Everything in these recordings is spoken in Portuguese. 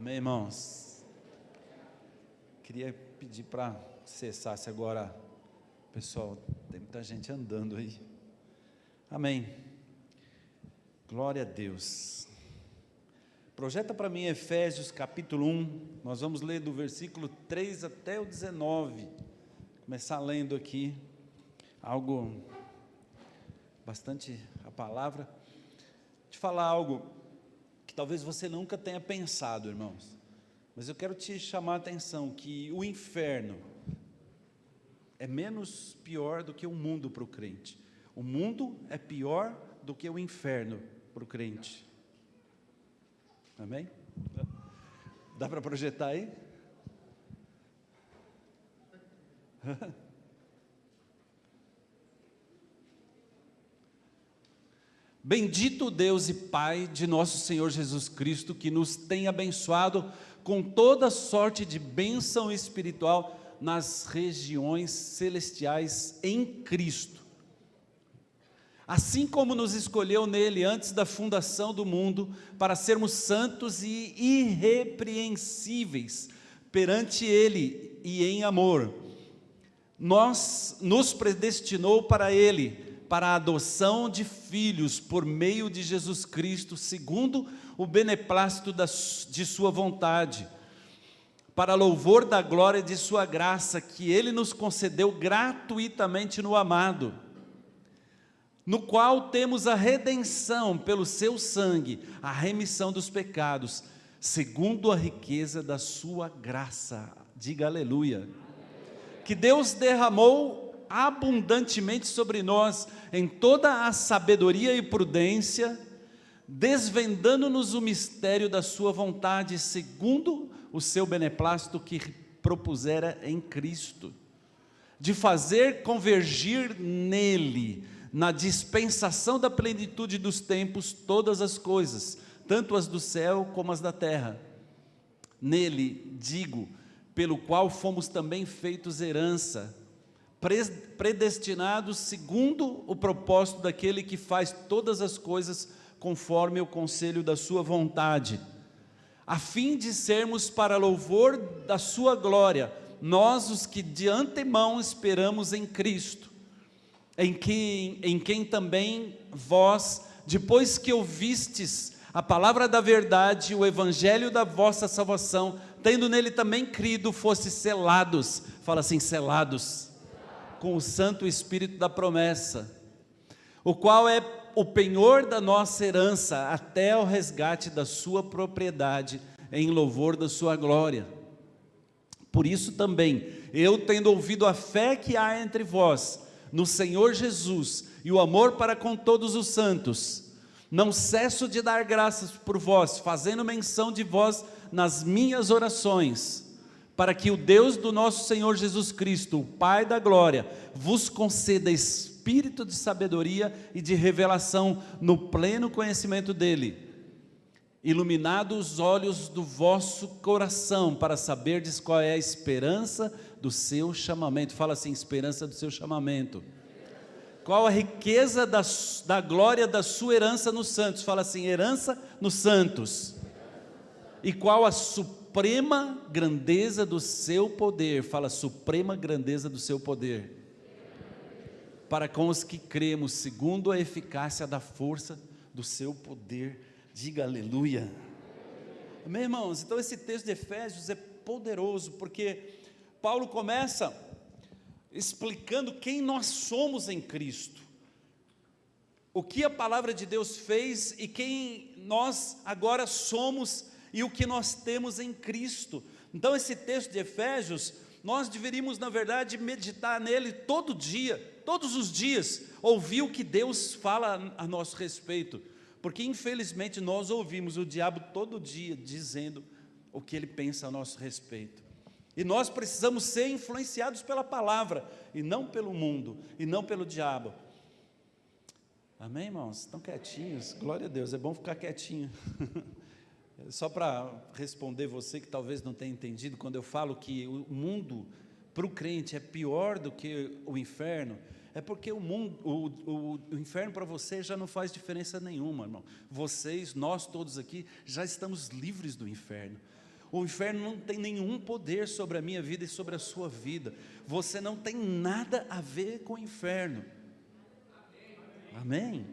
Amém, irmãos? Queria pedir para cessasse agora, pessoal, tem muita gente andando aí. Amém. Glória a Deus. Projeta para mim Efésios capítulo 1, nós vamos ler do versículo 3 até o 19, começar lendo aqui, algo, bastante a palavra, te falar algo que talvez você nunca tenha pensado, irmãos, mas eu quero te chamar a atenção, que o inferno é menos pior do que o mundo para o crente. O mundo é pior do que o inferno para o crente. Amém? Dá para projetar aí? Bendito Deus e Pai de nosso Senhor Jesus Cristo, que nos tem abençoado com toda sorte de bênção espiritual nas regiões celestiais em Cristo. Assim como nos escolheu nele antes da fundação do mundo, para sermos santos e irrepreensíveis perante ele e em amor, nos predestinou para ele, para a adoção de filhos por meio de Jesus Cristo, segundo o beneplácito de sua vontade, para louvor da glória de sua graça, que ele nos concedeu gratuitamente no amado, no qual temos a redenção pelo seu sangue, a remissão dos pecados, segundo a riqueza da sua graça. Diga aleluia. Que Deus derramou abundantemente sobre nós, em toda a sabedoria e prudência, desvendando-nos o mistério da sua vontade, segundo o seu beneplácito que propusera em Cristo, de fazer convergir nele, na dispensação da plenitude dos tempos, todas as coisas, tanto as do céu como as da terra. Nele, digo, pelo qual fomos também feitos herança, predestinados segundo o propósito daquele que faz todas as coisas conforme o conselho da sua vontade, a fim de sermos para louvor da sua glória, nós os que de antemão esperamos em Cristo, em quem também vós, depois que ouvistes a palavra da verdade, o evangelho da vossa salvação, tendo nele também crido, fostes selados, fala assim, selados, com o Santo Espírito da promessa, o qual é o penhor da nossa herança, até o resgate da sua propriedade, em louvor da sua glória. Por isso também, eu tendo ouvido a fé que há entre vós, no Senhor Jesus, e o amor para com todos os santos, não cesso de dar graças por vós, fazendo menção de vós nas minhas orações, para que o Deus do nosso Senhor Jesus Cristo, o Pai da glória, vos conceda espírito de sabedoria e de revelação no pleno conhecimento dele, iluminado os olhos do vosso coração, para saberdes qual é a esperança do seu chamamento. Fala assim, esperança do seu chamamento. Qual a riqueza da glória da sua herança nos santos? Fala assim, herança nos santos. E qual a suprema grandeza do seu poder? Fala, suprema grandeza do seu poder. Para com os que cremos, segundo a eficácia da força do seu poder. Diga aleluia. Amém, irmãos? Então esse texto de Efésios é poderoso, porque Paulo começa explicando quem nós somos em Cristo, o que a palavra de Deus fez e quem nós agora somos e o que nós temos em Cristo. Então esse texto de Efésios, nós deveríamos na verdade meditar nele todo dia, todos os dias, ouvir o que Deus fala a nosso respeito, porque infelizmente nós ouvimos o diabo todo dia dizendo o que ele pensa a nosso respeito, e nós precisamos ser influenciados pela palavra, e não pelo mundo, e não pelo diabo. Amém, irmãos? Estão quietinhos? Glória a Deus, é bom ficar quietinho. Só para responder você que talvez não tenha entendido, quando eu falo que o mundo para o crente é pior do que o inferno, é porque o inferno para você já não faz diferença nenhuma, irmão. Vocês, nós todos aqui, já estamos livres do inferno. O inferno não tem nenhum poder sobre a minha vida e sobre a sua vida. Você não tem nada a ver com o inferno. Amém?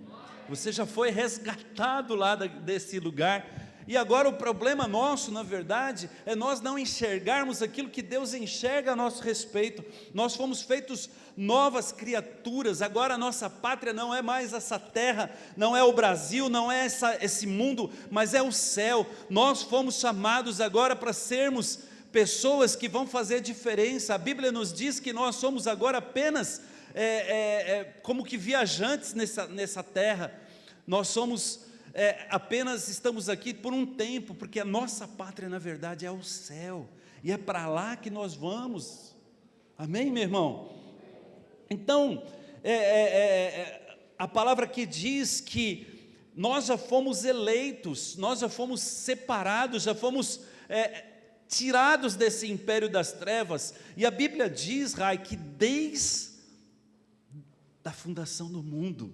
Você já foi resgatado lá desse lugar. E agora o problema nosso, na verdade, é nós não enxergarmos aquilo que Deus enxerga a nosso respeito. Nós fomos feitos novas criaturas. Agora a nossa pátria não é mais essa terra, não é o Brasil, não é esse mundo, mas é o céu. Nós fomos chamados agora para sermos pessoas que vão fazer diferença. A Bíblia nos diz que nós somos agora apenas como que viajantes nessa terra. Nós somos apenas estamos aqui por um tempo, porque a nossa pátria na verdade é o céu, e é para lá que nós vamos. Amém, meu irmão? Então a palavra aqui diz que nós já fomos eleitos, nós já fomos separados, já fomos tirados desse império das trevas. E a Bíblia diz, Rai, que desde a fundação do mundo.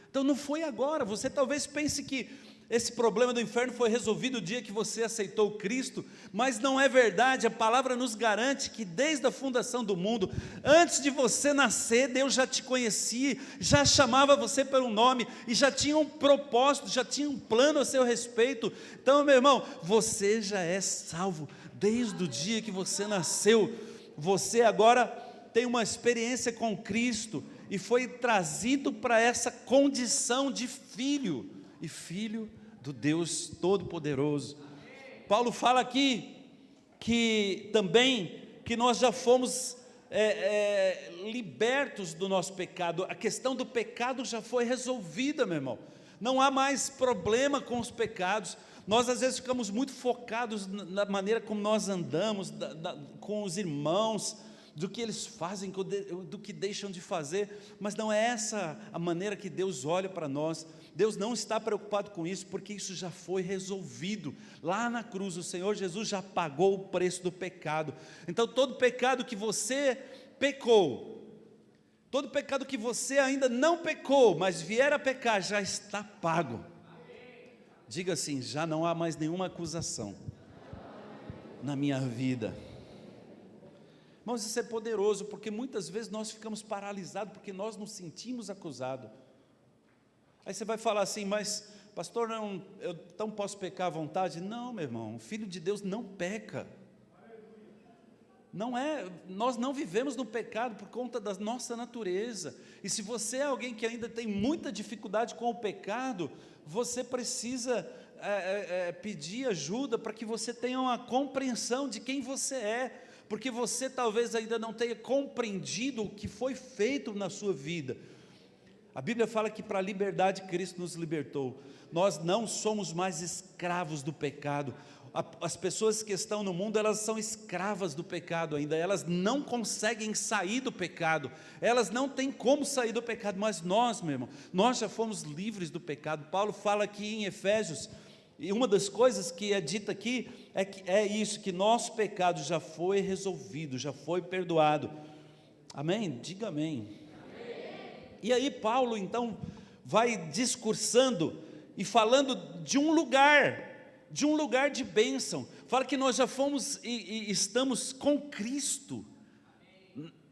Então não foi agora. Você talvez pense que esse problema do inferno foi resolvido o dia que você aceitou Cristo, mas não é verdade. A palavra nos garante que desde a fundação do mundo, antes de você nascer, Deus já te conhecia, já chamava você pelo nome, e já tinha um propósito, já tinha um plano a seu respeito. Então, meu irmão, você já é salvo desde o dia que você nasceu. Você agora tem uma experiência com Cristo, e foi trazido para essa condição de filho, e filho do Deus Todo-Poderoso. Paulo fala aqui, que também, que nós já fomos libertos do nosso pecado. A questão do pecado já foi resolvida, meu irmão. Não há mais problema com os pecados. Nós às vezes ficamos muito focados na maneira como nós andamos, com os irmãos, do que eles fazem, do que deixam de fazer, mas não é essa a maneira que Deus olha para nós. Deus não está preocupado com isso, porque isso já foi resolvido lá na cruz. O Senhor Jesus já pagou o preço do pecado. Então todo pecado que você pecou, todo pecado que você ainda não pecou, mas vier a pecar, já está pago. Diga assim: já não há mais nenhuma acusação na minha vida. Irmãos, isso é poderoso, porque muitas vezes nós ficamos paralisados, porque nós nos sentimos acusados. Aí você vai falar assim: mas pastor, eu então posso pecar à vontade? Não, meu irmão, o filho de Deus não peca. Nós não vivemos no pecado por conta da nossa natureza. E se você é alguém que ainda tem muita dificuldade com o pecado, você precisa pedir ajuda para que você tenha uma compreensão de quem você é, porque você talvez ainda não tenha compreendido o que foi feito na sua vida. A Bíblia fala que para a liberdade Cristo nos libertou. Nós não somos mais escravos do pecado. As pessoas que estão no mundo, elas são escravas do pecado ainda, elas não conseguem sair do pecado, elas não têm como sair do pecado, mas nós, meu irmão, nós já fomos livres do pecado. Paulo fala aqui em Efésios, e uma das coisas que é dita aqui, é isso, que nosso pecado já foi resolvido, já foi perdoado. Amém? Diga amém. E aí Paulo então vai discursando e falando de um lugar de bênção. Fala que nós já fomos e estamos com Cristo,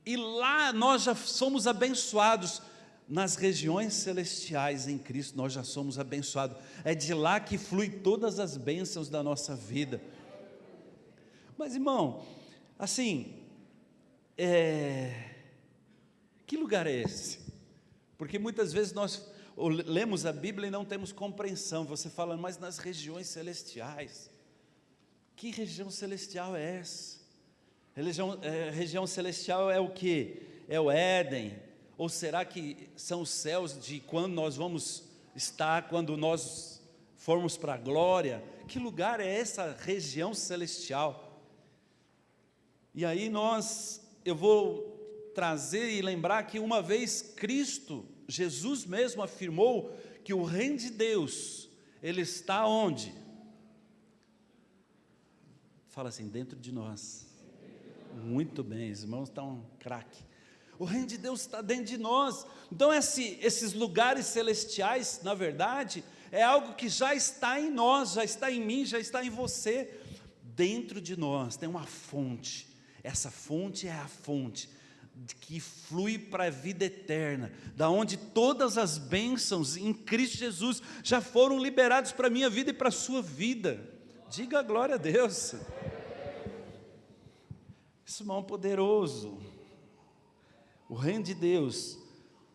e lá nós já somos abençoados nas regiões celestiais. Em Cristo nós já somos abençoados. É de lá que flui todas as bênçãos da nossa vida. Mas irmão, assim, que lugar é esse? Porque muitas vezes nós lemos a Bíblia e não temos compreensão. Você fala: mas nas regiões celestiais, que região celestial é essa? Região celestial é o que? É o Éden? Ou será que são os céus de quando nós vamos estar, quando nós formos para a glória? Que lugar é essa região celestial? E aí eu vou trazer e lembrar que uma vez Cristo, Jesus mesmo afirmou que o reino de Deus, ele está onde? Fala assim: dentro de nós. Muito bem, os irmãos estão craque. O reino de Deus está dentro de nós. Então esses lugares celestiais, na verdade, é algo que já está em nós, já está em mim, já está em você. dentro de nós tem uma fonte. Essa fonte é a fonte que flui para a vida eterna, da onde todas as bênçãos em Cristo Jesus já foram liberadas para a minha vida e para a sua vida. Diga glória a Deus. Esse irmão poderoso, o reino de Deus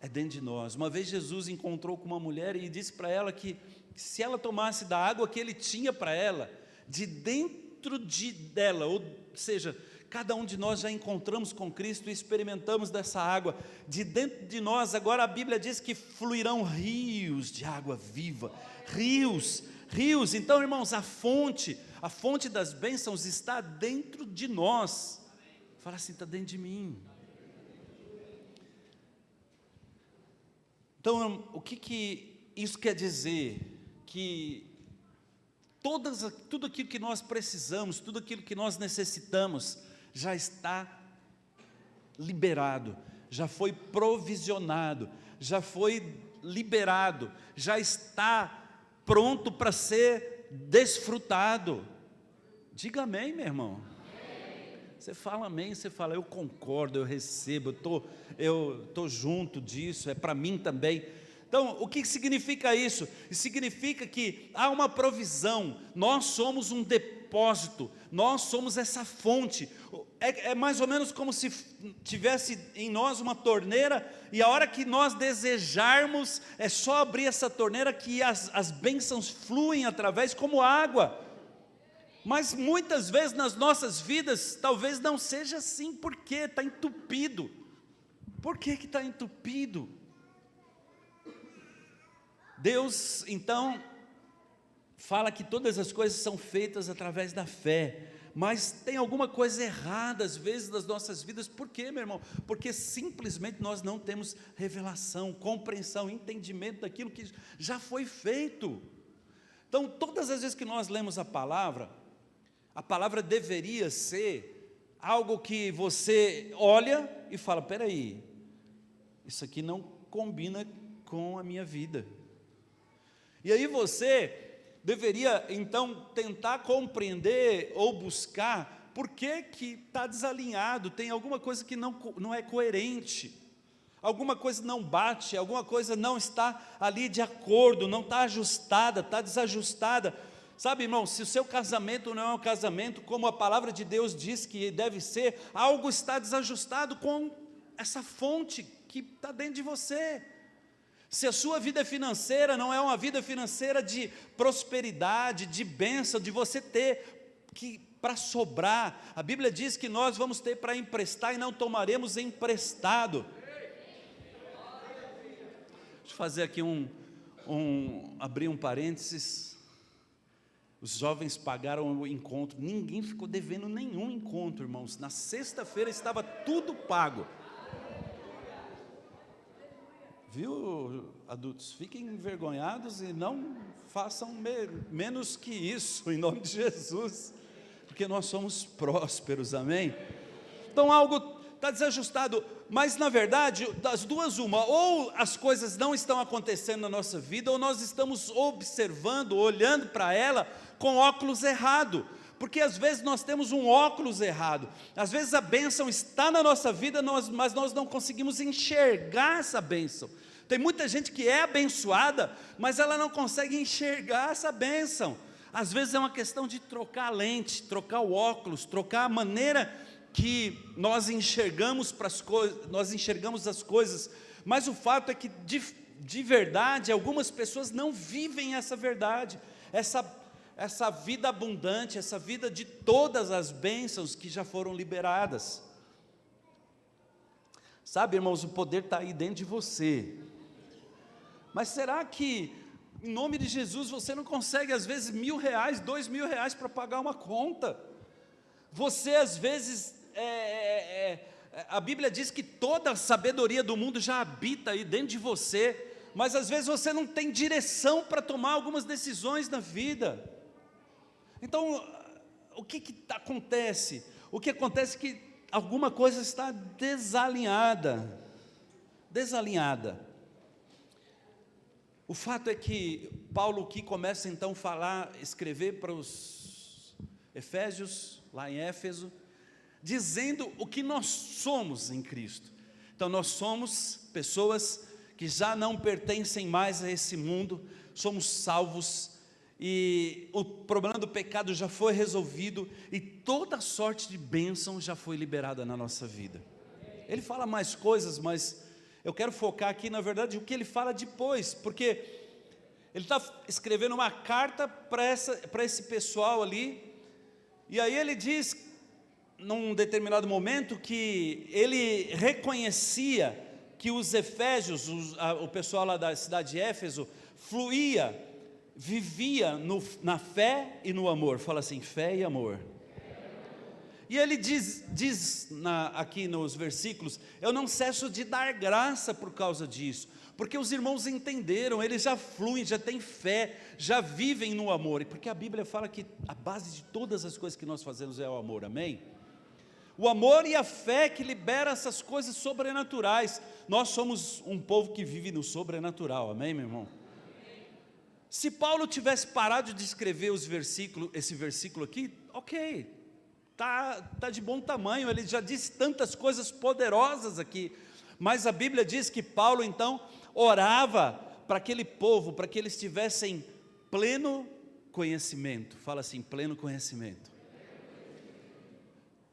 é dentro de nós. Uma vez Jesus encontrou com uma mulher e disse para ela que se ela tomasse da água que ele tinha para ela, de dentro dela, ou seja, cada um de nós já encontramos com Cristo e experimentamos dessa água, de dentro de nós, agora a Bíblia diz que fluirão rios de água viva, rios, então irmãos, a fonte das bênçãos está dentro de nós, fala assim, está dentro de mim. Então, o que isso quer dizer? Que tudo aquilo que nós precisamos, tudo aquilo que nós necessitamos, já está liberado, já foi provisionado, já foi liberado, já está pronto para ser desfrutado. Diga amém, meu irmão. Você fala amém, você fala, eu concordo, eu recebo, eu estou junto disso, é para mim também. Então, o que significa isso? Significa que há uma provisão, nós somos um depósito, nós somos essa fonte. É mais ou menos como se tivesse em nós uma torneira, e a hora que nós desejarmos, é só abrir essa torneira que as bênçãos fluem através como água. Mas muitas vezes nas nossas vidas, talvez não seja assim, porque está entupido. Por que está entupido? Deus, então, fala que todas as coisas são feitas através da fé, mas tem alguma coisa errada às vezes nas nossas vidas. Por quê, meu irmão? Porque simplesmente nós não temos revelação, compreensão, entendimento daquilo que já foi feito. Então, todas as vezes que nós lemos a palavra deveria ser algo que você olha e fala, espera aí, isso aqui não combina com a minha vida. E aí você deveria então tentar compreender ou buscar por que está desalinhado, tem alguma coisa que não é coerente, alguma coisa não bate, alguma coisa não está ali de acordo, não está ajustada, está desajustada. Sabe, irmão, se o seu casamento não é um casamento como a palavra de Deus diz que deve ser, algo está desajustado com essa fonte que está dentro de você. Se a sua vida financeira não é uma vida financeira de prosperidade, de bênção, de você ter para sobrar, a Bíblia diz que nós vamos ter para emprestar e não tomaremos emprestado. Deixa eu fazer aqui abrir um parênteses. Os jovens pagaram o encontro, ninguém ficou devendo nenhum encontro, irmãos. Na sexta-feira estava tudo pago. Viu, adultos? Fiquem envergonhados e não façam menos que isso, em nome de Jesus, porque nós somos prósperos, amém? Então algo está desajustado, mas na verdade, das duas uma, ou as coisas não estão acontecendo na nossa vida, ou nós estamos observando, olhando para ela com óculos errado, porque às vezes nós temos um óculos errado, às vezes a bênção está na nossa vida, mas nós não conseguimos enxergar essa bênção. Tem muita gente que é abençoada, mas ela não consegue enxergar essa bênção. Às vezes é uma questão de trocar a lente, trocar o óculos, trocar a maneira que nós enxergamos as coisas, mas o fato é que de verdade, algumas pessoas não vivem essa verdade, essa vida abundante, essa vida de todas as bênçãos que já foram liberadas. Sabe, irmãos, o poder está aí dentro de você, mas será que, em nome de Jesus, você não consegue às vezes R$1.000, R$2.000 para pagar uma conta? Você às vezes, a Bíblia diz que toda a sabedoria do mundo já habita aí dentro de você, mas às vezes você não tem direção para tomar algumas decisões na vida. Então, o que acontece? O que acontece é que alguma coisa está desalinhada. O fato é que Paulo aqui começa então a escrever para os Efésios, lá em Éfeso, dizendo o que nós somos em Cristo. Então nós somos pessoas que já não pertencem mais a esse mundo, somos salvos, e o problema do pecado já foi resolvido, e toda sorte de bênção já foi liberada na nossa vida. Ele fala mais coisas, mas eu quero focar aqui, na verdade, o que ele fala depois, porque ele está escrevendo uma carta para esse pessoal ali, e aí ele diz, num determinado momento, que ele reconhecia que os efésios, o pessoal lá da cidade de Éfeso, vivia na fé e no amor. Fala assim, fé e amor. E ele diz aqui nos versículos, eu não cesso de dar graça por causa disso, porque os irmãos entenderam, eles já fluem, já têm fé, já vivem no amor, e porque a Bíblia fala que a base de todas as coisas que nós fazemos é o amor, amém? O amor e a fé que libera essas coisas sobrenaturais. Nós somos um povo que vive no sobrenatural, amém, meu irmão? Se Paulo tivesse parado de escrever esse versículo aqui, ok, tá de bom tamanho, ele já disse tantas coisas poderosas aqui, mas a Bíblia diz que Paulo então orava para aquele povo, para que eles tivessem pleno conhecimento. Fala assim, pleno conhecimento.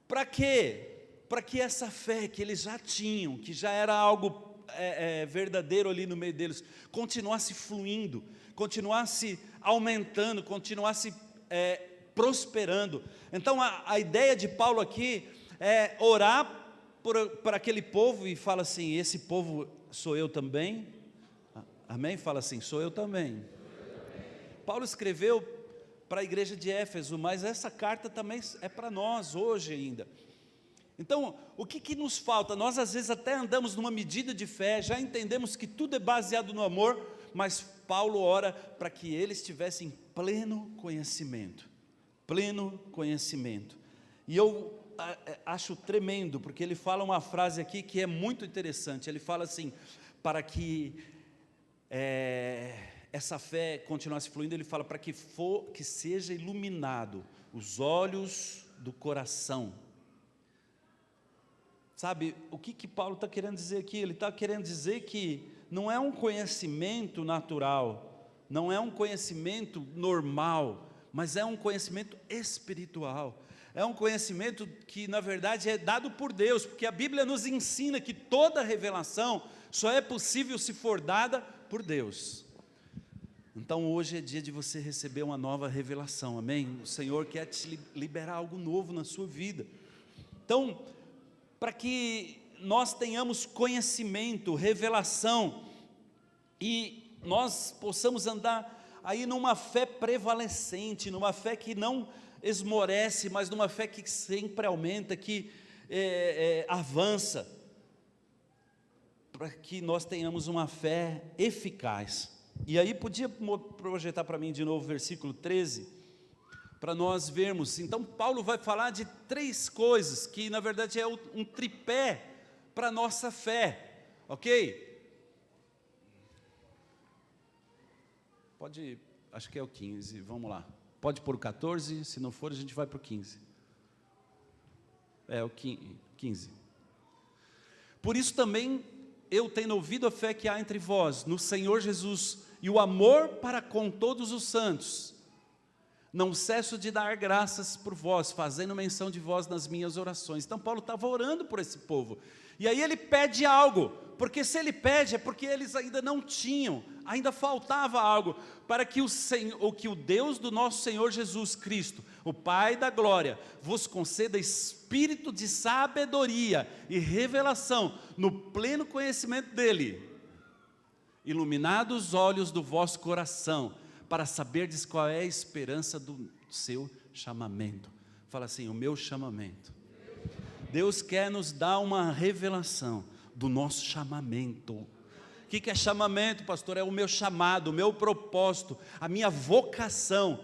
Para quê? Para que essa fé que eles já tinham, que já era algo verdadeiro ali no meio deles, continuasse fluindo, continuasse aumentando, continuasse prosperando. Então a ideia de Paulo aqui é orar para aquele povo, e fala assim, esse povo sou eu também, amém? Fala assim, sou eu também. Paulo escreveu para a igreja de Éfeso, mas essa carta também é para nós hoje ainda. Então, o que nos falta? Nós às vezes até andamos numa medida de fé, já entendemos que tudo é baseado no amor, mas Paulo ora para que eles tivessem pleno conhecimento. Pleno conhecimento. E eu acho tremendo, porque ele fala uma frase aqui que é muito interessante. Ele fala assim, para que essa fé continuasse fluindo, ele fala para que seja iluminado os olhos do coração. Sabe, o que Paulo está querendo dizer aqui? Ele está querendo dizer que não é um conhecimento natural, não é um conhecimento normal, mas é um conhecimento espiritual, é um conhecimento que na verdade é dado por Deus, porque a Bíblia nos ensina que toda revelação só é possível se for dada por Deus. Então hoje é dia de você receber uma nova revelação, amém? O Senhor quer te liberar algo novo na sua vida. Então, para que nós tenhamos conhecimento, revelação, e nós possamos andar aí numa fé prevalecente, numa fé que não esmorece, mas numa fé que sempre aumenta, que avança, para que nós tenhamos uma fé eficaz. E aí podia projetar para mim de novo o versículo 13, para nós vermos. Então Paulo vai falar de 3 coisas, que na verdade é um tripé para a nossa fé, ok? Pode, acho que é o 15, vamos lá. Pode pôr o 14, se não for a gente vai para o 15. É o 15. Por isso também eu tenho ouvido a fé que há entre vós, no Senhor Jesus, e o amor para com todos os santos. Não cesso de dar graças por vós, fazendo menção de vós nas minhas orações. Então Paulo estava orando por esse povo, e aí ele pede algo, porque se ele pede é porque eles ainda não tinham, ainda faltava algo, para que o Deus do nosso Senhor Jesus Cristo, o Pai da glória, vos conceda espírito de sabedoria e revelação, no pleno conhecimento dEle, iluminado os olhos do vosso coração, para saberdes qual é a esperança do seu chamamento. Fala assim, o meu chamamento. Deus quer nos dar uma revelação do nosso chamamento. O que é chamamento, pastor? É o meu chamado, o meu propósito, a minha vocação.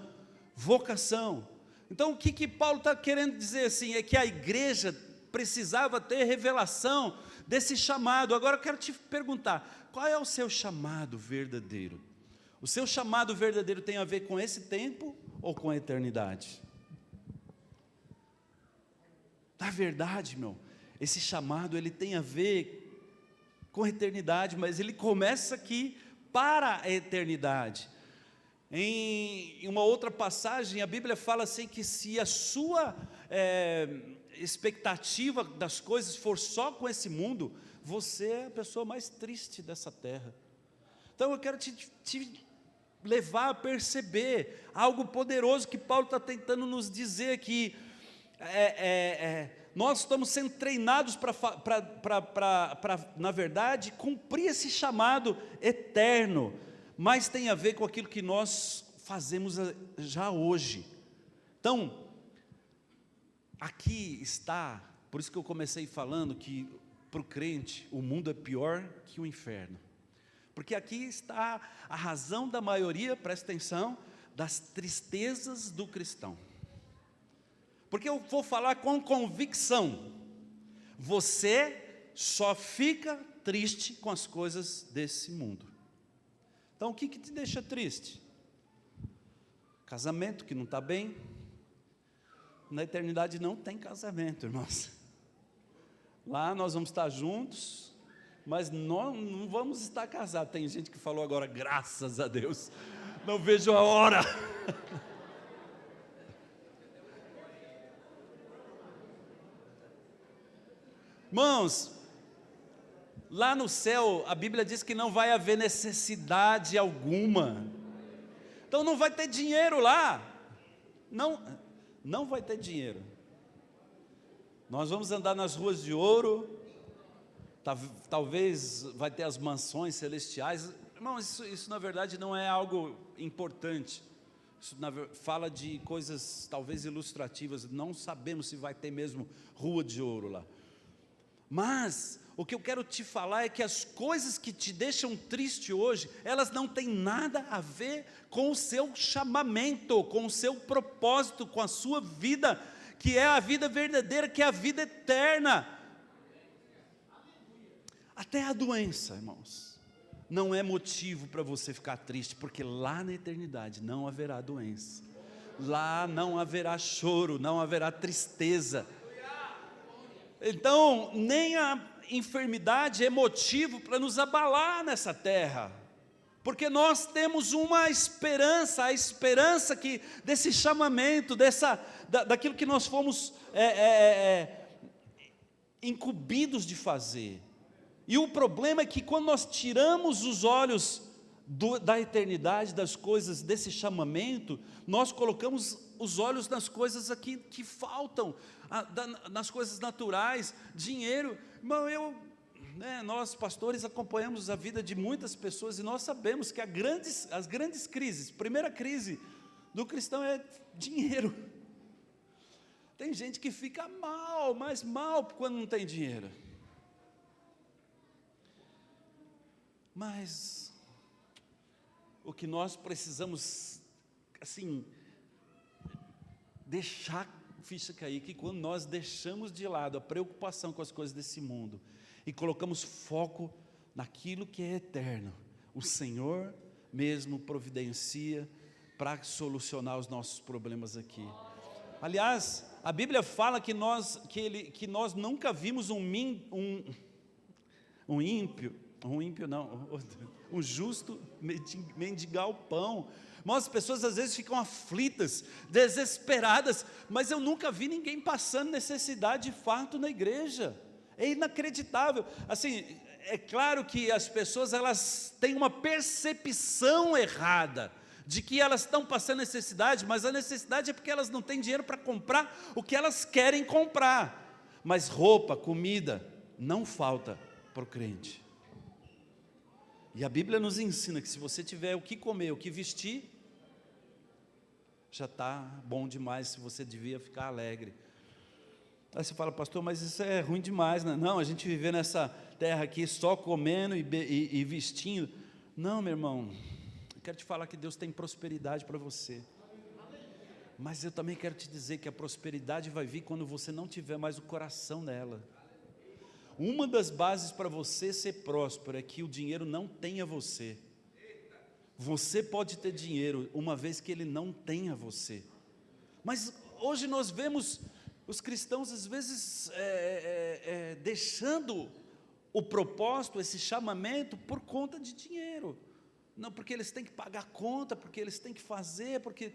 Vocação. Então o que Paulo está querendo dizer assim? É que a igreja precisava ter revelação desse chamado. Agora eu quero te perguntar, qual é o seu chamado verdadeiro? O seu chamado verdadeiro tem a ver com esse tempo ou com a eternidade? Na verdade, esse chamado, ele tem a ver com a eternidade, mas ele começa aqui para a eternidade. Em uma outra passagem, a Bíblia fala assim, que se a sua expectativa das coisas for só com esse mundo, você é a pessoa mais triste dessa terra. Então eu quero te levar a perceber algo poderoso que Paulo está tentando nos dizer, que nós estamos sendo treinados para, na verdade, cumprir esse chamado eterno, mas tem a ver com aquilo que nós fazemos já hoje. Então, aqui está, por isso que eu comecei falando que para o crente o mundo é pior que o inferno, porque aqui está a razão da maioria, presta atenção, das tristezas do cristão. Porque eu vou falar com convicção, você só fica triste com as coisas desse mundo. Então o que te deixa triste? Casamento que não está bem. Na eternidade não tem casamento, irmãos. Lá nós vamos estar juntos, mas nós não vamos estar casados. Tem gente que falou agora, graças a Deus, não vejo a hora. Irmãos, lá no céu, a Bíblia diz que não vai haver necessidade alguma. Então não vai ter dinheiro lá. Não vai ter dinheiro. Nós vamos andar nas ruas de ouro. Talvez vai ter as mansões celestiais. Irmãos, isso na verdade não é algo importante. Isso fala de coisas talvez ilustrativas. Não sabemos se vai ter mesmo rua de ouro lá. Mas o que eu quero te falar é que as coisas que te deixam triste hoje, elas não têm nada a ver com o seu chamamento, com o seu propósito, com a sua vida, que é a vida verdadeira, que é a vida eterna. Até a doença, irmãos, não é motivo para você ficar triste, porque lá na eternidade não haverá doença, lá não haverá choro, não haverá tristeza. Então, nem a enfermidade é motivo para nos abalar nessa terra, porque nós temos uma esperança, a esperança que desse chamamento, daquilo que nós fomos incumbidos de fazer. E o problema é que quando nós tiramos os olhos da eternidade, das coisas desse chamamento, nós colocamos os olhos nas coisas aqui que faltam, nas coisas naturais, dinheiro. Irmão, nós pastores acompanhamos a vida de muitas pessoas e nós sabemos que as grandes crises, primeira crise do cristão é dinheiro. Tem gente que fica mal, mas mal quando não tem dinheiro. Mas o que nós precisamos, assim, deixar a ficha cair, que quando nós deixamos de lado a preocupação com as coisas desse mundo e colocamos foco naquilo que é eterno, o Senhor mesmo providencia para solucionar os nossos problemas aqui. Aliás, a Bíblia fala que nós nunca vimos um justo mendigar o pão. Mas as pessoas às vezes ficam aflitas, desesperadas, mas eu nunca vi ninguém passando necessidade de fato na igreja. É inacreditável. Assim, é claro que as pessoas elas têm uma percepção errada de que elas estão passando necessidade, mas a necessidade é porque elas não têm dinheiro para comprar o que elas querem comprar. Mas roupa, comida, não falta para o crente. E a Bíblia nos ensina que se você tiver o que comer, o que vestir, já está bom demais, se você devia ficar alegre. Aí você fala, pastor, mas isso é ruim demais, né? Não, a gente viver nessa terra aqui só comendo e vestindo. Não, meu irmão, eu quero te falar que Deus tem prosperidade para você. Mas eu também quero te dizer que a prosperidade vai vir quando você não tiver mais o coração nela. Uma das bases para você ser próspero é que o dinheiro não tenha você. Você pode ter dinheiro uma vez que ele não tenha você. Mas hoje nós vemos Os cristãos, às vezes, deixando o propósito, esse chamamento, por conta de dinheiro. Não, porque eles têm que pagar a conta, porque eles têm que fazer, porque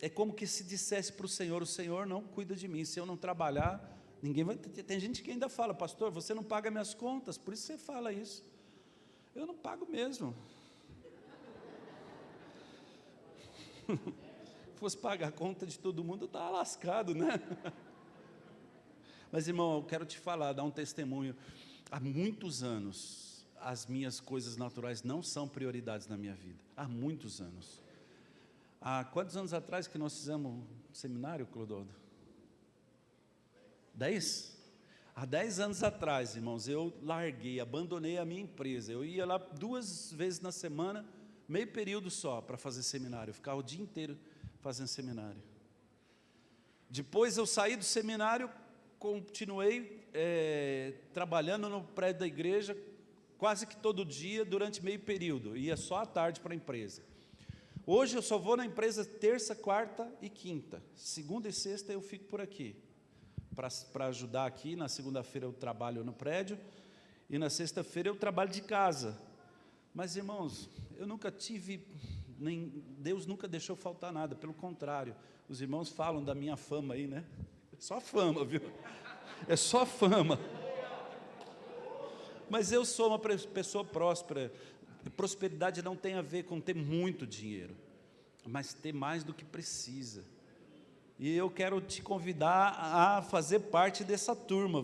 é como que se dissesse para o Senhor não cuida de mim, se eu não trabalhar, ninguém vai... Tem gente que ainda fala, pastor, você não paga minhas contas, por isso você fala isso. Eu não pago mesmo. Fosse pagar a conta de todo mundo, eu estava lascado, né? Mas, irmão, eu quero te falar, dar um testemunho. Há muitos anos, as minhas coisas naturais não são prioridades na minha vida. Há muitos anos. Há quantos anos atrás que nós fizemos um seminário, Clodoaldo? 10? Há 10 anos atrás, irmãos, eu larguei, abandonei a minha empresa. Eu ia lá 2 vezes na semana, meio período só, para fazer seminário. Eu ficava o dia inteiro fazendo seminário. Depois eu saí do seminário, continuei trabalhando no prédio da igreja, quase que todo dia, durante meio período. Ia só à tarde para a empresa. Hoje eu só vou na empresa terça, quarta e quinta. Segunda e sexta eu fico por aqui, para ajudar aqui. Na segunda-feira eu trabalho no prédio, e na sexta-feira eu trabalho de casa. Mas, irmãos, eu nunca tive... Deus nunca deixou faltar nada, pelo contrário, os irmãos falam da minha fama aí, né? É só fama, viu? É só fama. Mas eu sou uma pessoa próspera. Prosperidade não tem a ver com ter muito dinheiro, mas ter mais do que precisa. E eu quero te convidar a fazer parte dessa turma.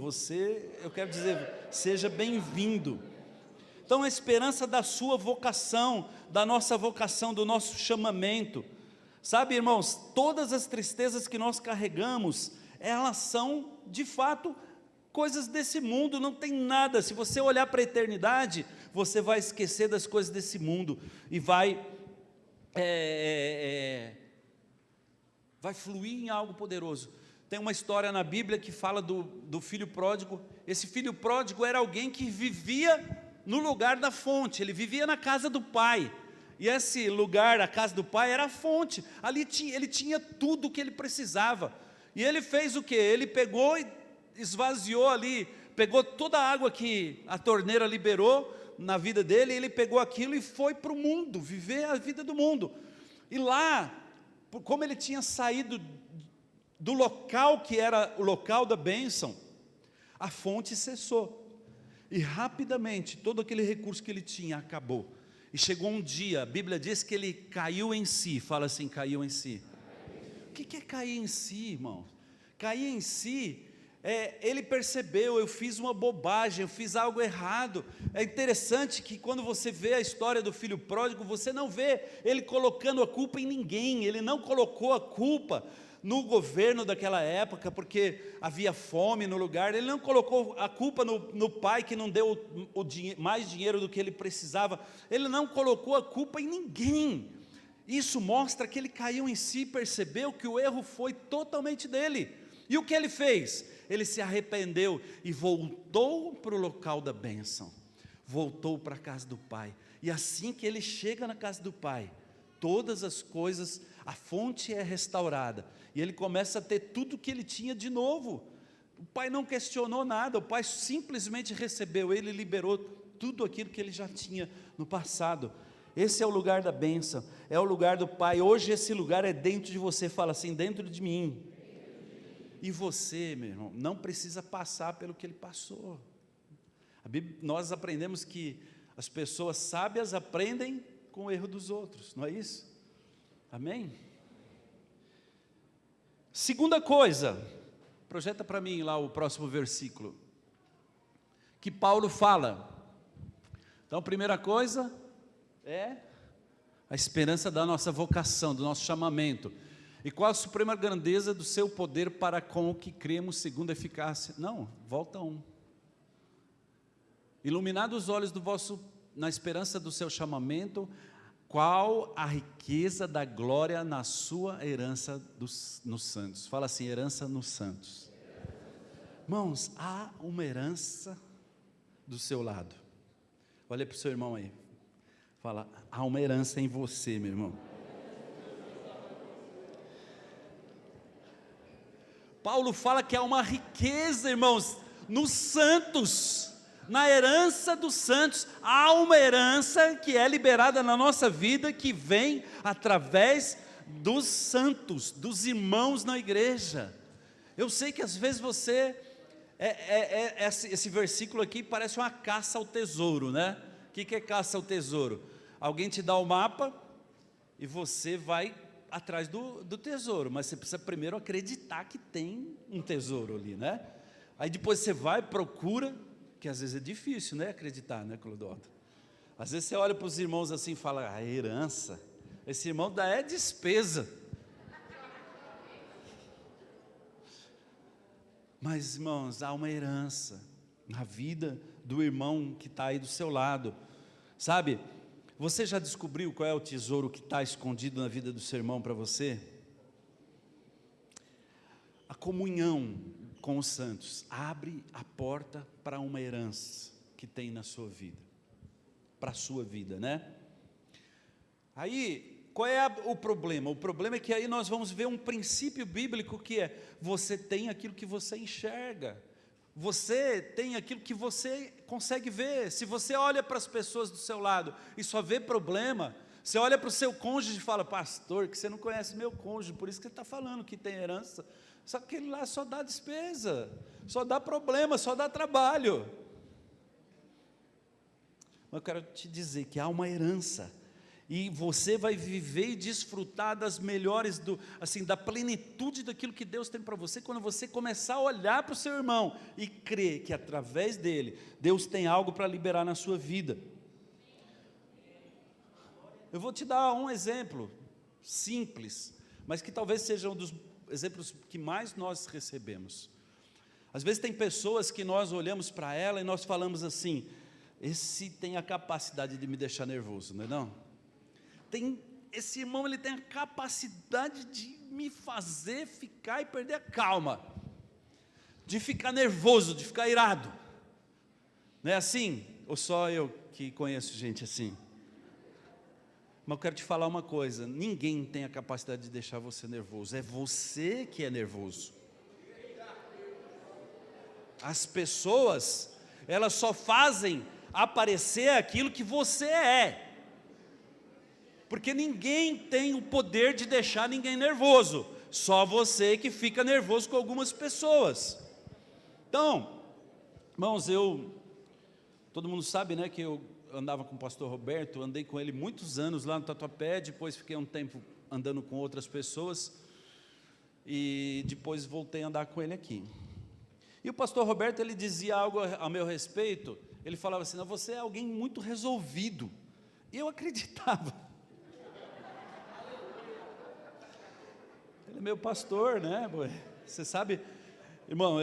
Eu quero dizer, seja bem-vindo. Então, a esperança da sua vocação, da nossa vocação, do nosso chamamento. Sabe, irmãos, todas as tristezas que nós carregamos, elas são, de fato, coisas desse mundo, não tem nada. Se você olhar para a eternidade, você vai esquecer das coisas desse mundo e vai fluir em algo poderoso. Tem uma história na Bíblia que fala do filho pródigo. Esse filho pródigo era alguém que vivia no lugar da fonte, ele vivia na casa do pai, e esse lugar, a casa do pai, era a fonte. Ali ele tinha tudo o que ele precisava, e ele fez o quê? Ele pegou e esvaziou ali, pegou toda a água que a torneira liberou na vida dele, e ele pegou aquilo e foi para o mundo, viver a vida do mundo. E lá, como ele tinha saído do local que era o local da bênção, a fonte cessou. E rapidamente, todo aquele recurso que ele tinha acabou. E chegou um dia, a Bíblia diz que ele caiu em si. Fala assim, caiu em si. O que é cair em si, irmão? Cair em si, ele percebeu, eu fiz uma bobagem, eu fiz algo errado. É interessante que quando você vê a história do filho pródigo, você não vê ele colocando a culpa em ninguém. Ele não colocou a culpa no governo daquela época, porque havia fome no lugar. Ele não colocou a culpa no pai que não deu mais dinheiro do que ele precisava. Ele não colocou a culpa em ninguém. Isso mostra que ele caiu em si, percebeu que o erro foi totalmente dele. E o que ele fez? Ele se arrependeu e voltou para o local da bênção, voltou para a casa do pai. E assim que ele chega na casa do pai, todas as coisas, a fonte é restaurada, e ele começa a ter tudo que ele tinha de novo. O pai não questionou nada, o pai simplesmente recebeu ele e liberou tudo aquilo que ele já tinha no passado. Esse é o lugar da bênção, é o lugar do pai. Hoje esse lugar é dentro de você. Fala assim, dentro de mim. E você, meu irmão, não precisa passar pelo que ele passou. Nós aprendemos que as pessoas sábias aprendem com o erro dos outros, não é isso? Amém? Segunda coisa, projeta para mim lá o próximo versículo, que Paulo fala. Então, primeira coisa é a esperança da nossa vocação, do nosso chamamento. E qual a suprema grandeza do seu poder para com o que cremos, segundo a eficácia? Não, volta iluminados os olhos na esperança do seu chamamento, qual a riqueza da glória na sua herança nos santos. Fala assim, herança nos santos. Irmãos, há uma herança do seu lado. Olha para o seu irmão aí. Fala, há uma herança em você, meu irmão. Paulo fala que há uma riqueza, irmãos, nos santos, na herança dos santos. Há uma herança que é liberada na nossa vida, que vem através dos santos, dos irmãos na igreja. Eu sei que às vezes você, esse versículo aqui parece uma caça ao tesouro, né? O que é caça ao tesouro? Alguém te dá o mapa e você vai atrás do tesouro, mas você precisa primeiro acreditar que tem um tesouro ali, né? Aí depois você vai, procura, que às vezes é difícil, né, acreditar, né, Clodoaldo? Às vezes você olha para os irmãos assim e fala, a herança, esse irmão dá despesa. Mas, irmãos, há uma herança na vida do irmão que está aí do seu lado, sabe? Você já descobriu qual é o tesouro que está escondido na vida do seu irmão para você? A comunhão com os santos abre a porta para uma herança que tem na sua vida, para a sua vida, né? Aí, qual é o problema? O problema é que aí nós vamos ver um princípio bíblico que é, você tem aquilo que você enxerga, você tem aquilo que você consegue ver. Se você olha para as pessoas do seu lado e só vê problema, você olha para o seu cônjuge e fala, pastor, que você não conhece meu cônjuge, por isso que ele está falando que tem herança. Só que ele lá só dá despesa, só dá problema, só dá trabalho. Mas eu quero te dizer que há uma herança, e você vai viver e desfrutar das melhores, da plenitude daquilo que Deus tem para você, quando você começar a olhar para o seu irmão e crer que através dele, Deus tem algo para liberar na sua vida. Eu vou te dar um exemplo simples, mas que talvez seja um dos exemplos que mais nós recebemos. Às vezes tem pessoas que nós olhamos para ela e nós falamos assim, esse tem a capacidade de me deixar nervoso, não é não? Esse irmão, ele tem a capacidade de me fazer ficar e perder a calma, de ficar nervoso, de ficar irado. Não é assim? Ou só eu que conheço gente assim? Mas eu quero te falar uma coisa, ninguém tem a capacidade de deixar você nervoso, é você que é nervoso. As pessoas, elas só fazem aparecer aquilo que você é, porque ninguém tem o poder de deixar ninguém nervoso, só você que fica nervoso com algumas pessoas. Então, irmãos, todo mundo sabe, né, que eu andava com o pastor Roberto, andei com ele muitos anos lá no Tatuapé, depois fiquei um tempo andando com outras pessoas, e depois voltei a andar com ele aqui. E o pastor Roberto, ele dizia algo a meu respeito, ele falava assim, não, você é alguém muito resolvido, e eu acreditava. Ele é meu pastor, né? Você sabe, irmão,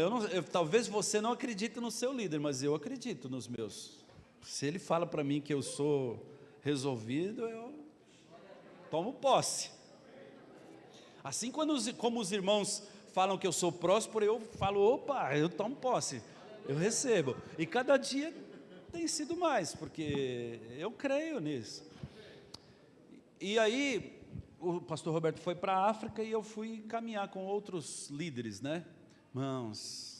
talvez você não acredite no seu líder, mas eu acredito nos meus. Se ele fala para mim que eu sou resolvido, eu tomo posse. Assim como os irmãos falam que eu sou próspero, eu falo, opa, eu tomo posse, eu recebo. E cada dia tem sido mais, porque eu creio nisso. E aí, o pastor Roberto foi para a África e eu fui caminhar com outros líderes, né? Irmãos,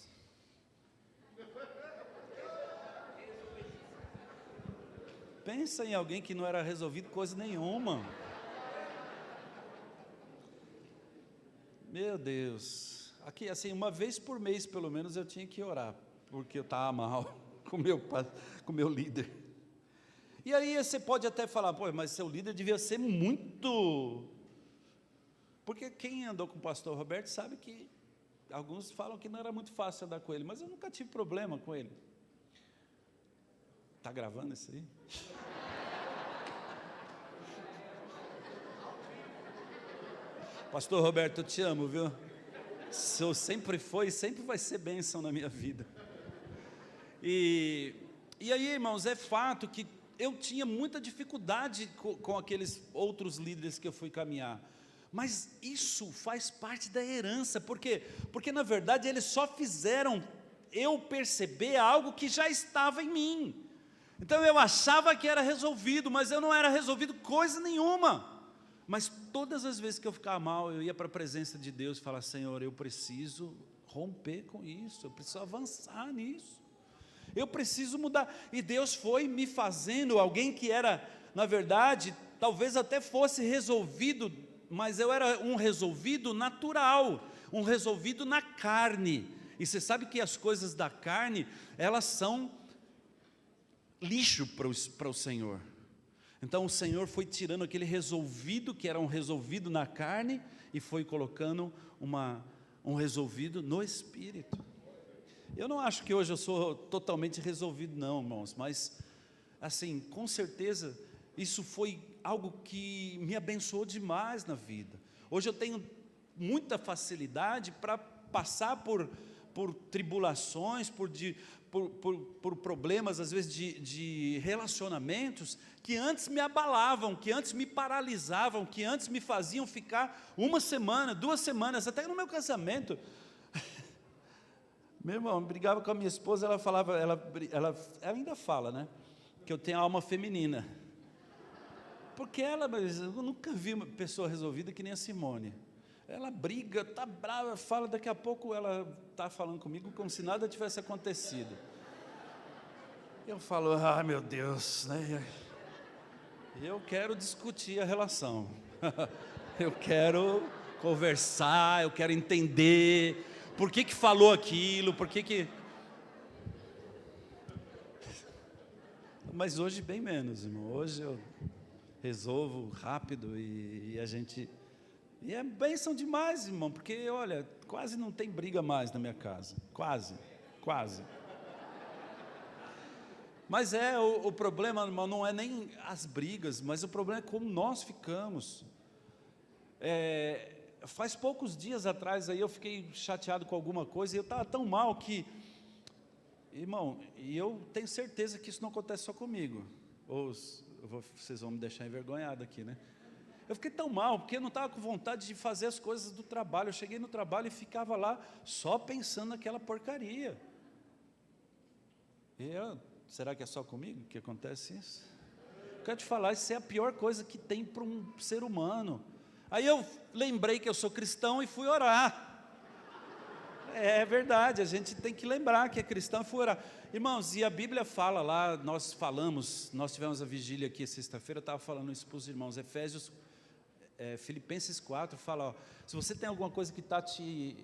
pensa em alguém que não era resolvido coisa nenhuma. Meu Deus, aqui assim, uma vez por mês pelo menos eu tinha que orar, porque eu estava mal com o meu líder. E aí você pode até falar, pô, mas seu líder devia ser muito... Porque quem andou com o pastor Roberto sabe que alguns falam que não era muito fácil andar com ele, mas eu nunca tive problema com ele. Está gravando isso aí? Pastor Roberto, eu te amo, viu? Eu sempre foi e sempre vai ser bênção na minha vida. E aí, irmãos, é fato que eu tinha muita dificuldade com aqueles outros líderes que eu fui caminhar, mas isso faz parte da herança, por quê? Porque na verdade eles só fizeram eu perceber algo que já estava em mim. Então eu achava que era resolvido, mas eu não era resolvido coisa nenhuma. Mas todas as vezes que eu ficava mal, eu ia para a presença de Deus e falava: Senhor, eu preciso romper com isso, eu preciso avançar nisso, eu preciso mudar. E Deus foi me fazendo alguém que era, na verdade, talvez até fosse resolvido, mas eu era um resolvido natural, um resolvido na carne. E você sabe que as coisas da carne, elas são lixo para o Senhor. Então o Senhor foi tirando aquele resolvido, que era um resolvido na carne, e foi colocando um resolvido no Espírito. Eu não acho que hoje eu sou totalmente resolvido não, irmãos, mas assim, com certeza, isso foi algo que me abençoou demais na vida. Hoje eu tenho muita facilidade para passar por tribulações, por problemas, às vezes, de relacionamentos, que antes me abalavam, que antes me paralisavam, que antes me faziam ficar 1 semana, 2 semanas, até no meu casamento. Meu irmão, brigava com a minha esposa, ela falava, ela ainda fala, né, que eu tenho alma feminina. Porque mas eu nunca vi uma pessoa resolvida que nem a Simone. Ela briga, está brava, fala, daqui a pouco ela está falando comigo como se nada tivesse acontecido. Eu falo: ai meu Deus, né? Eu quero discutir a relação, eu quero conversar, eu quero entender, por que falou aquilo, Mas hoje bem menos, irmão, hoje eu resolvo rápido e a gente... E é bênção demais, irmão, porque, olha, quase não tem briga mais na minha casa, quase. Mas o problema, irmão, não é nem as brigas, mas o problema é como nós ficamos. Faz poucos dias atrás, aí eu fiquei chateado com alguma coisa, e eu estava tão mal que, irmão, e eu tenho certeza que isso não acontece só comigo, vocês vão me deixar envergonhado aqui, né? Eu fiquei tão mal, porque eu não estava com vontade de fazer as coisas do trabalho. Eu cheguei no trabalho e ficava lá, só pensando naquela porcaria. Será que é só comigo que acontece isso? Eu quero te falar, isso é a pior coisa que tem para um ser humano. Aí eu lembrei que eu sou cristão e fui orar. É verdade, a gente tem que lembrar que é cristão e fui orar. Irmãos, e a Bíblia fala lá, nós tivemos a vigília aqui sexta-feira, eu estava falando isso para os irmãos, Filipenses 4 fala, ó, se você tem alguma coisa que está te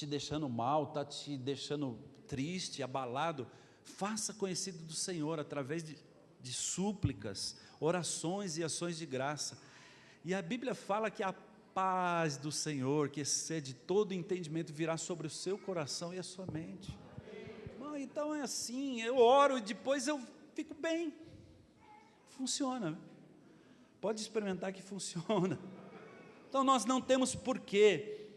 deixando mal, está te deixando triste, abalado, faça conhecido do Senhor através de súplicas, orações e ações de graça. E a Bíblia fala que a paz do Senhor, que excede todo entendimento, virá sobre o seu coração e a sua mente. Então é assim, eu oro e depois eu fico bem. Funciona. Pode experimentar que funciona. Então nós não temos por que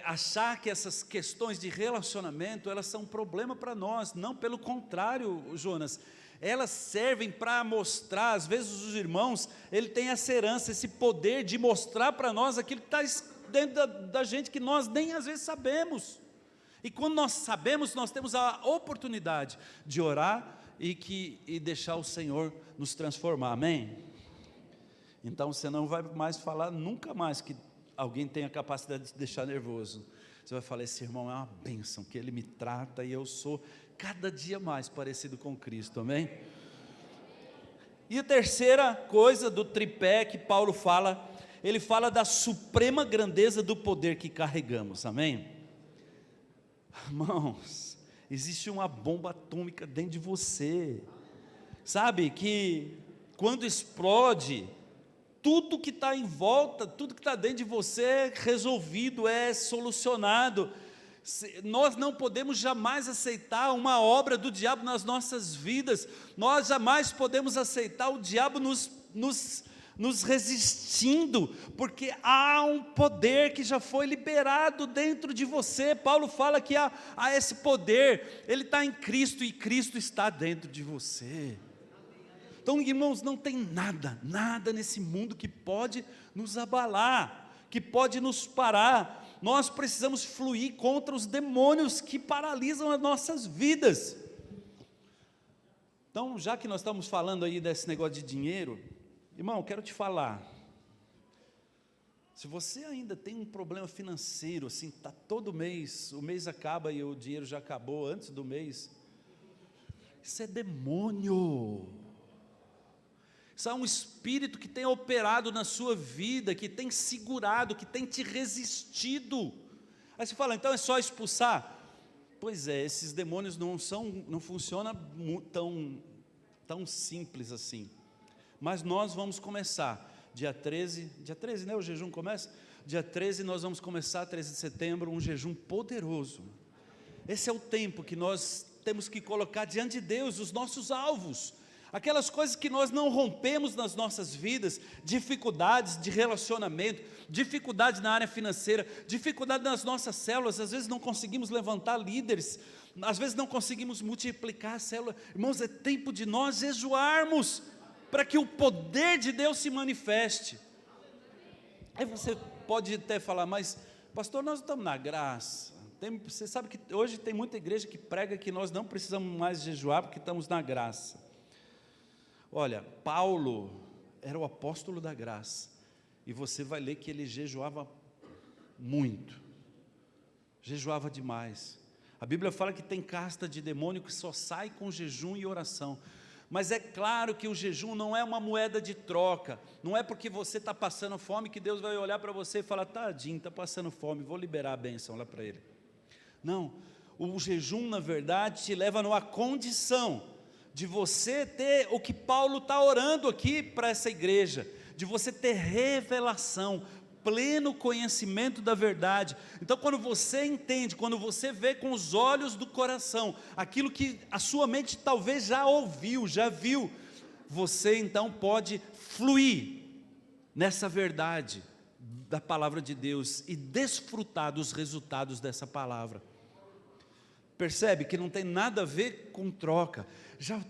achar que essas questões de relacionamento, elas são um problema para nós. Não, pelo contrário, Jonas, elas servem para mostrar, às vezes os irmãos, ele tem essa herança, esse poder de mostrar para nós aquilo que está dentro da gente, que nós nem às vezes sabemos. E quando nós sabemos, nós temos a oportunidade de orar e deixar o Senhor nos transformar, amém? Então você não vai mais falar nunca mais que alguém tem a capacidade de te deixar nervoso. Você vai falar: esse irmão é uma bênção, que ele me trata e eu sou cada dia mais parecido com Cristo, amém? E a terceira coisa do tripé que Paulo fala, ele fala da suprema grandeza do poder que carregamos, amém? Irmãos, existe uma bomba atômica dentro de você, sabe, que quando explode, tudo que está em volta, tudo que está dentro de você é resolvido, é solucionado. Nós não podemos jamais aceitar uma obra do diabo nas nossas vidas, nós jamais podemos aceitar o diabo nos resistindo, porque há um poder que já foi liberado dentro de você. Paulo fala que há esse poder, ele está em Cristo e Cristo está dentro de você. Então, irmãos, não tem nada nesse mundo que pode nos abalar, que pode nos parar. Nós precisamos fluir contra os demônios que paralisam as nossas vidas. Então, já que nós estamos falando aí desse negócio de dinheiro, Irmão, eu quero te falar, se você ainda tem um problema financeiro, assim, está todo mês, o mês acaba e o dinheiro já acabou antes do mês, isso é demônio. Isso é um espírito que tem operado na sua vida, que tem segurado, que tem te resistido. Aí você fala, então é só expulsar? Pois é, esses demônios não funcionam tão simples assim. Mas nós vamos começar, dia 13, né, o jejum começa? Dia 13 nós vamos começar, 13 de setembro, um jejum poderoso. Esse é o tempo que nós temos que colocar diante de Deus os nossos alvos, aquelas coisas que nós não rompemos nas nossas vidas, dificuldades de relacionamento, dificuldades na área financeira, dificuldade nas nossas células, às vezes não conseguimos levantar líderes, às vezes não conseguimos multiplicar a célula. Irmãos, é tempo de nós jejuarmos, para que o poder de Deus se manifeste. Aí você pode até falar, mas pastor, nós estamos na graça. Você sabe que hoje tem muita igreja que prega que nós não precisamos mais jejuar, porque estamos na graça. Olha, Paulo era o apóstolo da graça, e você vai ler que ele jejuava muito, jejuava demais. A Bíblia fala que tem casta de demônio que só sai com jejum e oração. Mas é claro que o jejum não é uma moeda de troca, não é porque você está passando fome que Deus vai olhar para você e falar, tadinho, está passando fome, vou liberar a bênção lá para ele. Não, o jejum na verdade te leva numa condição de você ter o que Paulo está orando aqui para essa igreja, de você ter revelação, pleno conhecimento da verdade. Então quando você entende, quando você vê com os olhos do coração, aquilo que a sua mente talvez já ouviu, já viu, você então pode fluir nessa verdade da palavra de Deus e desfrutar dos resultados dessa palavra. Percebe que não tem nada a ver com troca,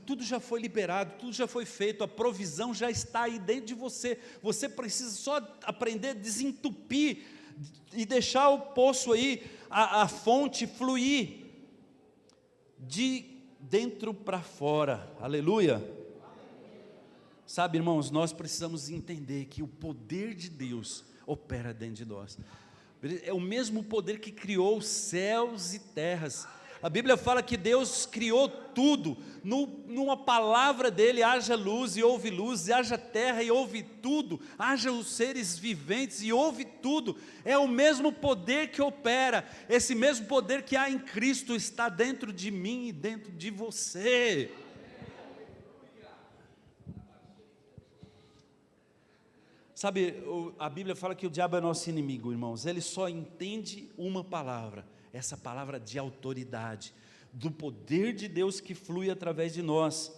tudo já foi liberado, tudo já foi feito, a provisão já está aí dentro de você. Você precisa só aprender a desentupir e deixar o poço aí, a fonte fluir de dentro para fora. Aleluia. Sabe, irmãos, nós precisamos entender que o poder de Deus opera dentro de nós. É o mesmo poder que criou os céus e terras. A Bíblia fala que Deus criou tudo, numa palavra dele, haja luz e houve luz, haja terra e houve tudo, haja os seres viventes e houve tudo. É o mesmo poder que opera, esse mesmo poder que há em Cristo está dentro de mim e dentro de você. Sabe, a Bíblia fala que o diabo é nosso inimigo, irmãos. Ele só entende uma palavra, essa palavra de autoridade, do poder de Deus que flui através de nós.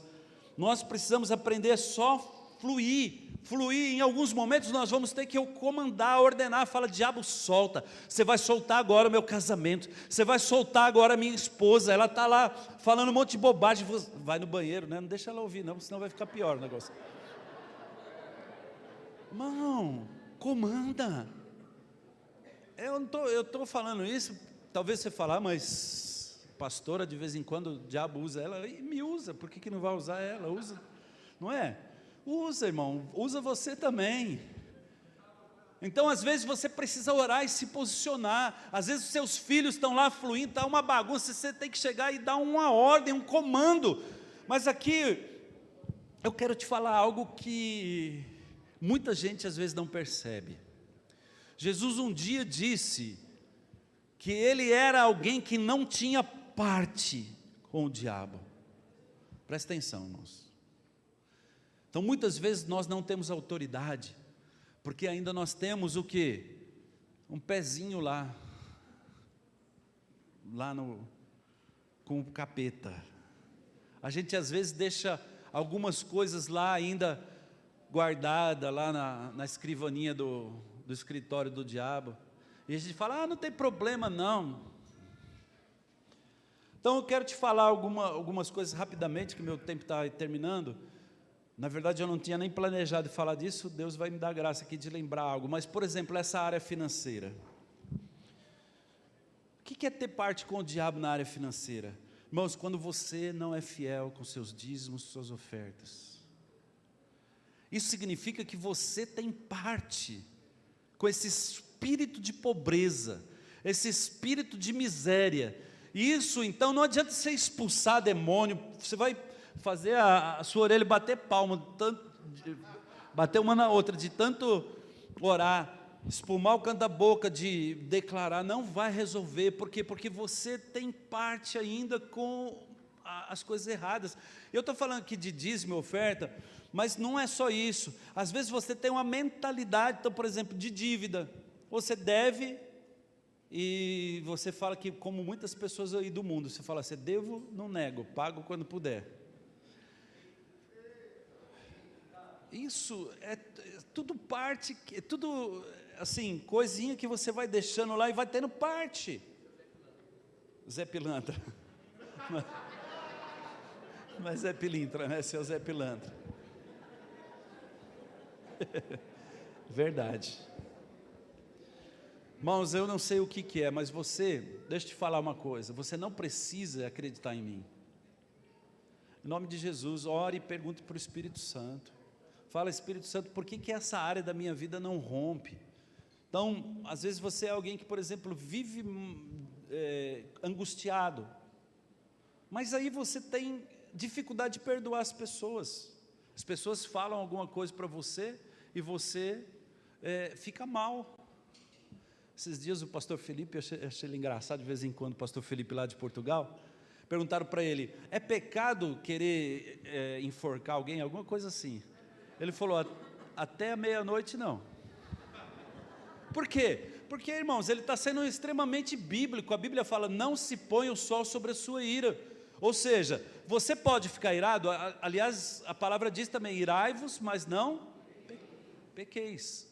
Nós precisamos aprender a só fluir. Em alguns momentos nós vamos ter que comandar, ordenar. Fala, diabo, solta, você vai soltar agora o meu casamento, você vai soltar agora a minha esposa, ela está lá falando um monte de bobagem. Vai no banheiro, né? Não deixa ela ouvir não, senão vai ficar pior o negócio. Irmão, comanda. Eu estou falando isso, talvez você falar, mas pastora, de vez em quando o diabo usa ela, e me usa, por que não vai usar ela? Usa, não é? Usa, irmão, usa você também. Então às vezes você precisa orar e se posicionar. Às vezes os seus filhos estão lá fluindo, está uma bagunça, você tem que chegar e dar uma ordem, um comando. Mas aqui eu quero te falar algo que muita gente às vezes não percebe. Jesus um dia disse que ele era alguém que não tinha parte com o diabo. Presta atenção, irmãos. Então muitas vezes nós não temos autoridade, porque ainda nós temos o quê? Um pezinho lá com o capeta. A gente às vezes deixa algumas coisas lá ainda guardada lá na escrivaninha do escritório do diabo, e a gente fala, não tem problema não. Então eu quero te falar algumas coisas rapidamente, que meu tempo está terminando. Na verdade eu não tinha nem planejado falar disso, Deus vai me dar graça aqui de lembrar algo, mas por exemplo, essa área financeira. O que é ter parte com o diabo na área financeira? Irmãos, quando você não é fiel com seus dízimos, suas ofertas. Isso significa que você tem parte com esse espírito de pobreza, esse espírito de miséria. Isso, então, não adianta você expulsar demônio, você vai fazer a sua orelha bater palma, bater uma na outra, de tanto orar, espumar o canto da boca, de declarar, não vai resolver. Por quê? Porque você tem parte ainda com as coisas erradas. Eu estou falando aqui de dízimo e oferta, mas não é só isso. Às vezes você tem uma mentalidade, então, por exemplo, de dívida. Você deve, e você fala que, como muitas pessoas aí do mundo, você fala assim: devo, não nego, pago quando puder. Isso é tudo parte, é tudo assim, coisinha que você vai deixando lá e vai tendo parte. Zé Pilantra. Mas é pilintra, né? Seu Zé Pilantra. Verdade. Irmãos, eu não sei o que é, mas você, deixa eu te falar uma coisa, você não precisa acreditar em mim. Em nome de Jesus, ore e pergunte para o Espírito Santo. Fala: Espírito Santo, por que essa área da minha vida não rompe? Então, às vezes você é alguém que, por exemplo, vive angustiado, mas aí você tem dificuldade de perdoar as pessoas. As pessoas falam alguma coisa para você e você fica mal. Esses dias o pastor Felipe, eu achei ele engraçado de vez em quando, o pastor Felipe lá de Portugal, perguntaram para ele: é pecado querer enforcar alguém, alguma coisa assim? Ele falou: até a meia-noite não. Por quê? Porque, irmãos, ele está sendo extremamente bíblico. A Bíblia fala: não se põe o sol sobre a sua ira. Ou seja, você pode ficar irado, aliás, a palavra diz também: irai-vos, mas não pecais.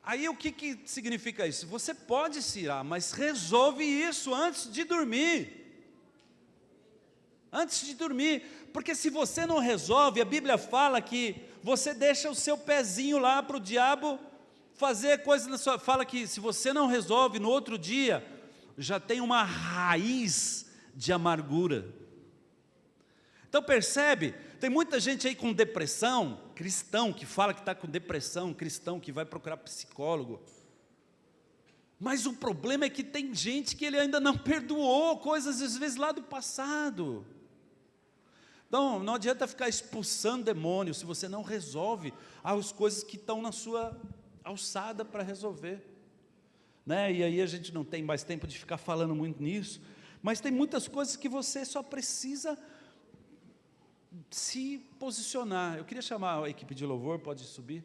Aí o que significa isso? Você pode se irar, mas resolve isso antes de dormir. Antes de dormir, porque se você não resolve, a Bíblia fala que você deixa o seu pezinho lá para o diabo fazer coisa na sua. Fala que se você não resolve, no outro dia já tem uma raiz de amargura. Então percebe, tem muita gente aí com depressão, cristão que fala que está com depressão, cristão que vai procurar psicólogo. Mas o problema é que tem gente que ele ainda não perdoou coisas, às vezes, lá do passado. Então, não adianta ficar expulsando demônios se você não resolve as coisas que estão na sua alçada para resolver. Né? E aí a gente não tem mais tempo de ficar falando muito nisso, mas tem muitas coisas que você só precisa se posicionar. Eu queria chamar a equipe de louvor, pode subir.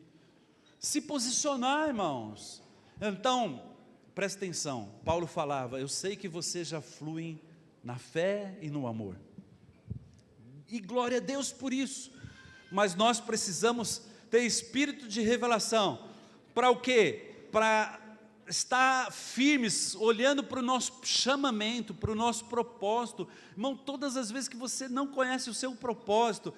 Se posicionar, irmãos. Então, presta atenção, Paulo falava: eu sei que vocês já fluem na fé e no amor. E glória a Deus por isso, mas nós precisamos ter espírito de revelação, para o quê? Para estar firmes, olhando para o nosso chamamento, para o nosso propósito. Irmão, todas as vezes que você não conhece o seu propósito,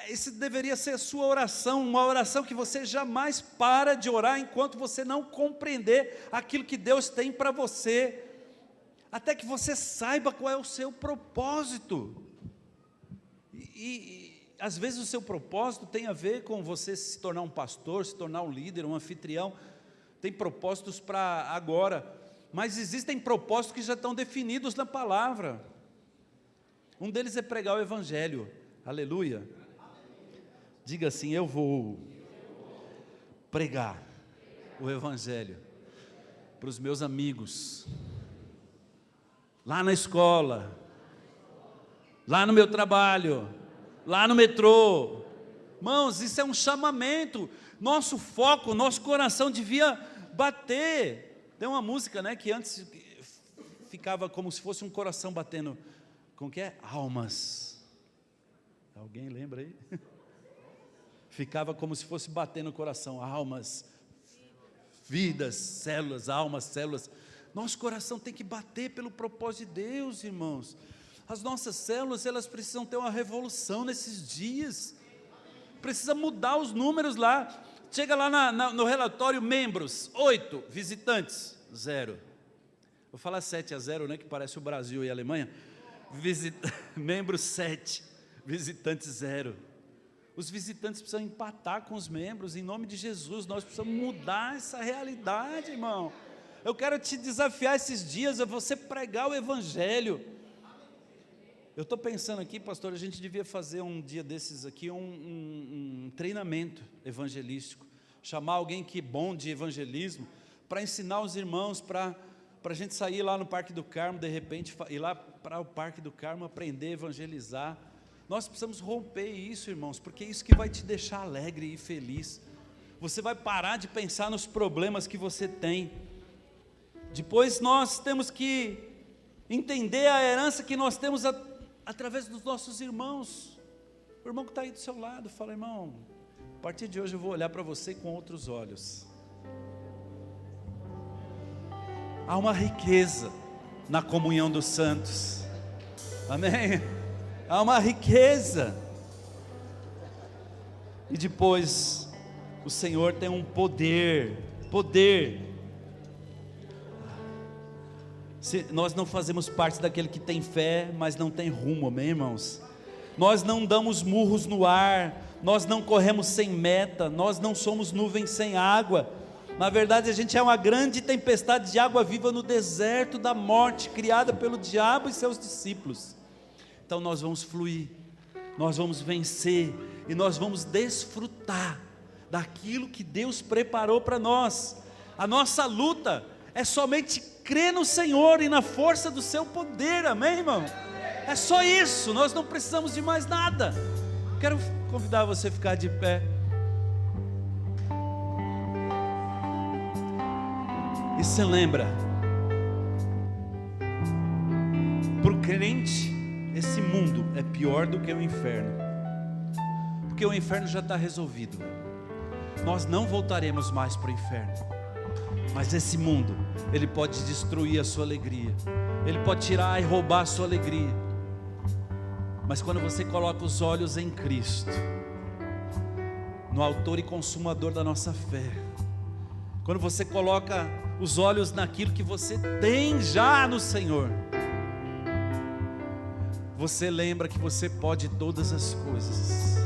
esse deveria ser a sua oração, uma oração que você jamais para de orar, enquanto você não compreender aquilo que Deus tem para você, até que você saiba qual é o seu propósito. E às vezes o seu propósito tem a ver com você se tornar um pastor, se tornar um líder, um anfitrião. Tem propósitos para agora, mas existem propósitos que já estão definidos na palavra. Um deles é pregar o Evangelho. Aleluia. Diga assim: eu vou pregar o Evangelho para os meus amigos, lá na escola, lá no meu trabalho, lá no metrô. Irmãos, isso é um chamamento. Nosso foco, nosso coração devia bater. Tem uma música, né, que antes ficava como se fosse um coração batendo. Como que é? Almas. Alguém lembra aí? Ficava como se fosse bater no coração. Almas, vidas, células, almas, células. Nosso coração tem que bater pelo propósito de Deus, irmãos. As nossas células, elas precisam ter uma revolução nesses dias. Precisa mudar os números lá. Chega lá no relatório: membros 8, visitantes 0. Vou falar 7-0, né, que parece o Brasil e a Alemanha. Membros 7, visitantes 0. Os visitantes precisam empatar com os membros, em nome de Jesus. Nós precisamos mudar essa realidade, irmão. Eu quero te desafiar esses dias a você pregar o Evangelho. Eu estou pensando aqui, pastor, a gente devia fazer um dia desses aqui, um treinamento evangelístico, chamar alguém que é bom de evangelismo, para ensinar os irmãos, para a gente sair lá no Parque do Carmo, de repente, ir lá para o Parque do Carmo, aprender a evangelizar. Nós precisamos romper isso, irmãos, porque é isso que vai te deixar alegre e feliz. Você vai parar de pensar nos problemas que você tem. Depois nós temos que entender a herança que nós temos através dos nossos irmãos. O irmão que está aí do seu lado, fala: irmão, a partir de hoje eu vou olhar para você com outros olhos. Há uma riqueza na comunhão dos santos, amém? Há uma riqueza. E depois o Senhor tem um poder. Nós não fazemos parte daquele que tem fé, mas não tem rumo, amém, irmãos? Nós não damos murros no ar, nós não corremos sem meta, nós não somos nuvens sem água. Na verdade, a gente é uma grande tempestade de água viva no deserto da morte, criada pelo diabo e seus discípulos. Então nós vamos fluir, nós vamos vencer, e nós vamos desfrutar daquilo que Deus preparou para nós. A nossa luta é somente crer no Senhor e na força do seu poder, amém, irmão? É só isso, nós não precisamos de mais nada. Quero convidar você a ficar de pé. E você lembra, para o crente, esse mundo é pior do que o inferno, porque o inferno já está resolvido. Nós não voltaremos mais para o inferno, mas esse mundo, ele pode destruir a sua alegria, ele pode tirar e roubar a sua alegria. Mas quando você coloca os olhos em Cristo, no autor e consumador da nossa fé, quando você coloca os olhos naquilo que você tem já no Senhor, você lembra que você pode todas as coisas,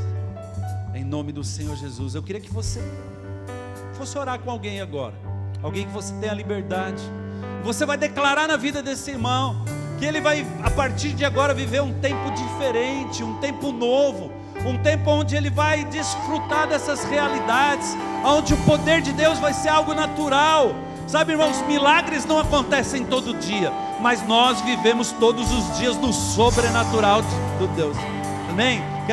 em nome do Senhor Jesus. Eu queria que você fosse orar com alguém agora, alguém que você tenha liberdade. Você vai declarar na vida desse irmão que ele vai, a partir de agora, viver um tempo diferente, um tempo novo, um tempo onde ele vai desfrutar dessas realidades, onde o poder de Deus vai ser algo natural. Sabe, irmãos, milagres não acontecem todo dia, mas nós vivemos todos os dias no sobrenatural de Deus, amém?